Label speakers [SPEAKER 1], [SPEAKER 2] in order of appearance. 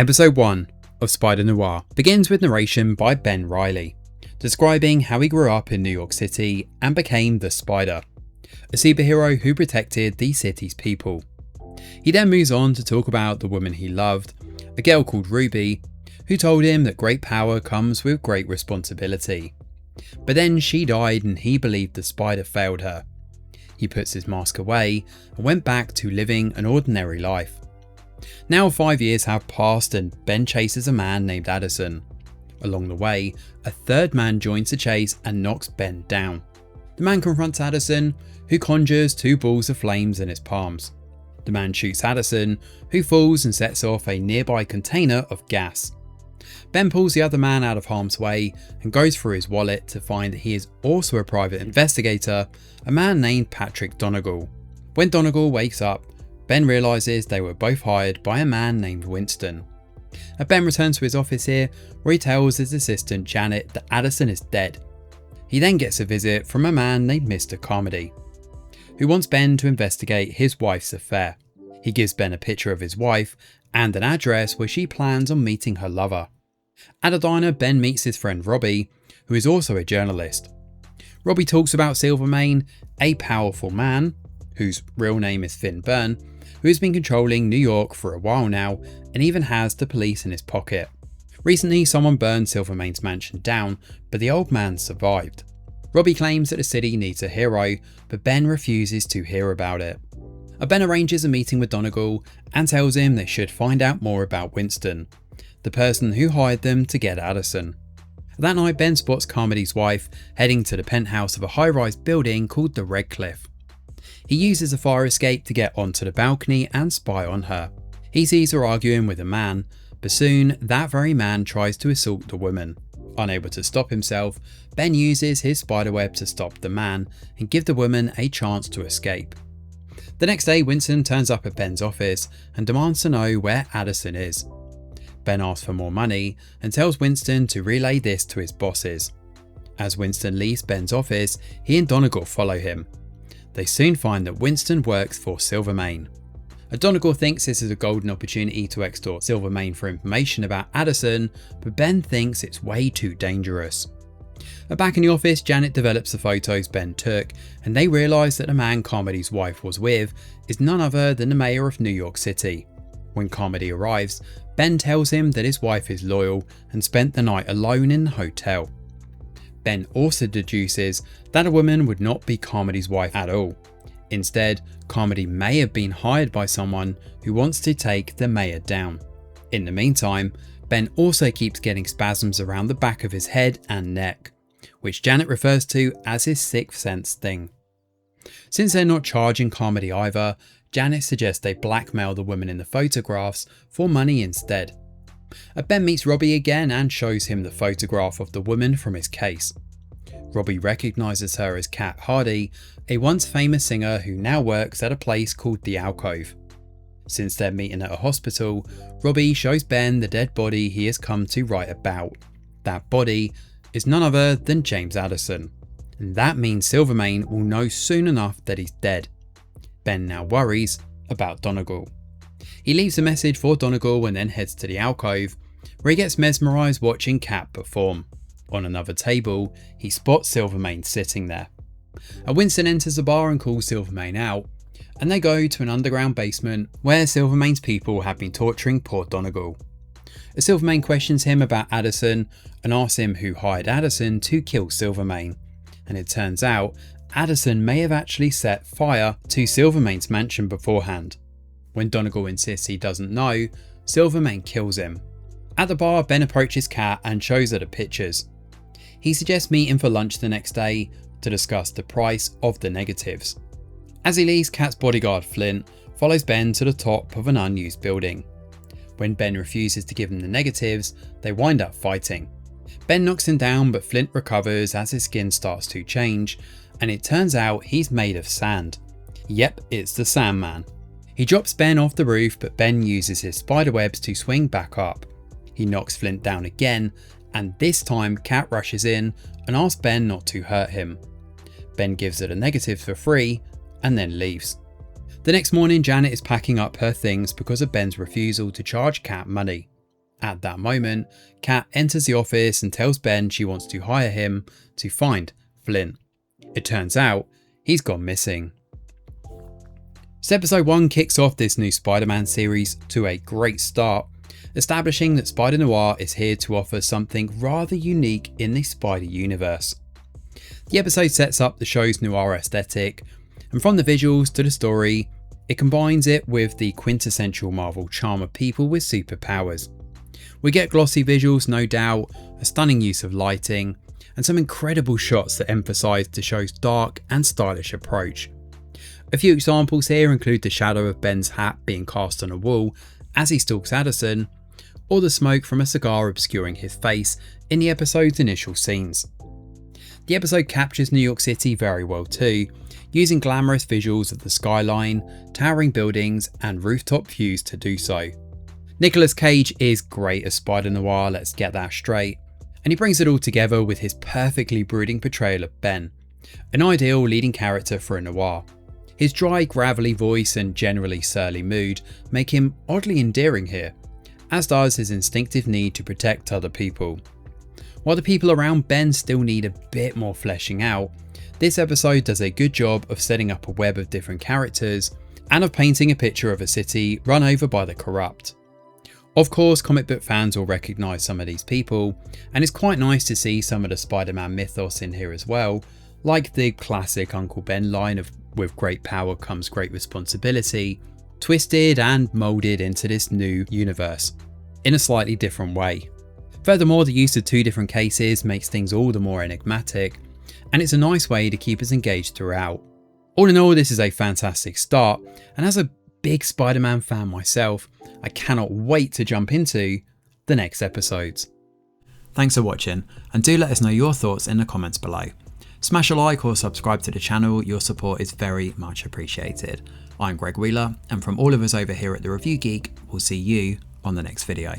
[SPEAKER 1] Episode 1 of Spider-Noir begins with narration by Ben Reilly, describing how he grew up in New York City and became the Spider, a superhero who protected the city's people. He then moves on to talk about the woman he loved, a girl called Ruby, who told him that great power comes with great responsibility. But then she died and he believed the Spider failed her. He puts his mask away and went back to living an ordinary life. Now 5 years have passed and Ben chases a man named Addison. Along the way, a third man joins the chase and knocks Ben down. The man confronts Addison, who conjures two balls of flames in his palms. The man shoots Addison, who falls and sets off a nearby container of gas. Ben pulls the other man out of harm's way and goes through his wallet to find that he is also a private investigator, a man named Patrick Donegal. When Donegal wakes up, Ben realises they were both hired by a man named Winston. Ben returns to his office here, where he tells his assistant Janet that Addison is dead. He then gets a visit from a man named Mr. Carmody, who wants Ben to investigate his wife's affair. He gives Ben a picture of his wife and an address where she plans on meeting her lover. At a diner, Ben meets his friend Robbie, who is also a journalist. Robbie talks about Silvermane, a powerful man, whose real name is Finn Byrne, who has been controlling New York for a while now and even has the police in his pocket. Recently, someone burned Silvermane's mansion down, but the old man survived. Robbie claims that the city needs a hero, but Ben refuses to hear about it. Ben arranges a meeting with Donegal and tells him they should find out more about Winston, the person who hired them to get Addison. That night, Ben spots Carmody's wife heading to the penthouse of a high-rise building called the Red Cliff. He uses a fire escape to get onto the balcony and spy on her. He sees her arguing with a man, but soon that very man tries to assault the woman. Unable to stop himself, Ben uses his spiderweb to stop the man and give the woman a chance to escape. The next day, Winston turns up at Ben's office and demands to know where Addison is. Ben asks for more money and tells Winston to relay this to his bosses. As Winston leaves Ben's office, he and Donegal follow him. They soon find that Winston works for Silvermane. Donegal thinks this is a golden opportunity to extort Silvermane for information about Addison, but Ben thinks it's way too dangerous. Back in the office, Janet develops the photos Ben took, and they realise that the man Carmody's wife was with is none other than the mayor of New York City. When Carmody arrives, Ben tells him that his wife is loyal and spent the night alone in the hotel. Ben also deduces that a woman would not be Carmody's wife at all. Instead, Carmody may have been hired by someone who wants to take the mayor down. In the meantime, Ben also keeps getting spasms around the back of his head and neck, which Janet refers to as his sixth sense thing. Since they're not charging Carmody either, Janet suggests they blackmail the woman in the photographs for money instead. Ben meets Robbie again and shows him the photograph of the woman from his case. Robbie recognises her as Kat Hardy, a once famous singer who now works at a place called The Alcove. Since they're meeting at a hospital, Robbie shows Ben the dead body he has come to write about. That body is none other than James Addison, and that means Silvermane will know soon enough that he's dead. Ben now worries about Donegal. He leaves a message for Donegal and then heads to the alcove, where he gets mesmerised watching Kat perform. On another table, he spots Silvermane sitting there. Winston enters the bar and calls Silvermane out, and they go to an underground basement where Silvermane's people have been torturing poor Donegal. Silvermane questions him about Addison and asks him who hired Addison to kill Silvermane, and it turns out Addison may have actually set fire to Silvermane's mansion beforehand. When Donegal insists he doesn't know, Silvermane kills him. At the bar, Ben approaches Kat and shows her the pictures. He suggests meeting for lunch the next day to discuss the price of the negatives. As he leaves, Kat's bodyguard Flint follows Ben to the top of an unused building. When Ben refuses to give him the negatives, they wind up fighting. Ben knocks him down, but Flint recovers as his skin starts to change, and it turns out he's made of sand. Yep, it's the Sandman. He drops Ben off the roof, but Ben uses his spiderwebs to swing back up. He knocks Flint down again, and this time Kat rushes in and asks Ben not to hurt him. Ben gives her the negatives for free and then leaves. The next morning, Janet is packing up her things because of Ben's refusal to charge Kat money. At that moment, Kat enters the office and tells Ben she wants to hire him to find Flint. It turns out he's gone missing. So episode 1 kicks off this new Spider-Man series to a great start, establishing that Spider-Noir is here to offer something rather unique in the Spider universe. The episode sets up the show's noir aesthetic, and from the visuals to the story, it combines it with the quintessential Marvel charm of people with superpowers. We get glossy visuals, no doubt, a stunning use of lighting, and some incredible shots that emphasise the show's dark and stylish approach. A few examples here include the shadow of Ben's hat being cast on a wall as he stalks Addison, or the smoke from a cigar obscuring his face in the episode's initial scenes. The episode captures New York City very well too, using glamorous visuals of the skyline, towering buildings, and rooftop views to do so. Nicolas Cage is great as Spider-Noir, let's get that straight, and he brings it all together with his perfectly brooding portrayal of Ben, an ideal leading character for a noir. His dry, gravelly voice and generally surly mood make him oddly endearing here, as does his instinctive need to protect other people. While the people around Ben still need a bit more fleshing out, this episode does a good job of setting up a web of different characters and of painting a picture of a city run over by the corrupt. Of course, comic book fans will recognise some of these people, and it's quite nice to see some of the Spider-Man mythos in here as well, like the classic Uncle Ben line of "with great power comes great responsibility," twisted and moulded into this new universe, in a slightly different way. Furthermore, the use of 2 different cases makes things all the more enigmatic, and it's a nice way to keep us engaged throughout. All in all, this is a fantastic start, and as a big Spider-Man fan myself, I cannot wait to jump into the next episodes. Thanks for watching, and do let us know your thoughts in the comments below. Smash a like or subscribe to the channel, your support is very much appreciated. I'm Greg Wheeler, and from all of us over here at The Review Geek, we'll see you on the next video.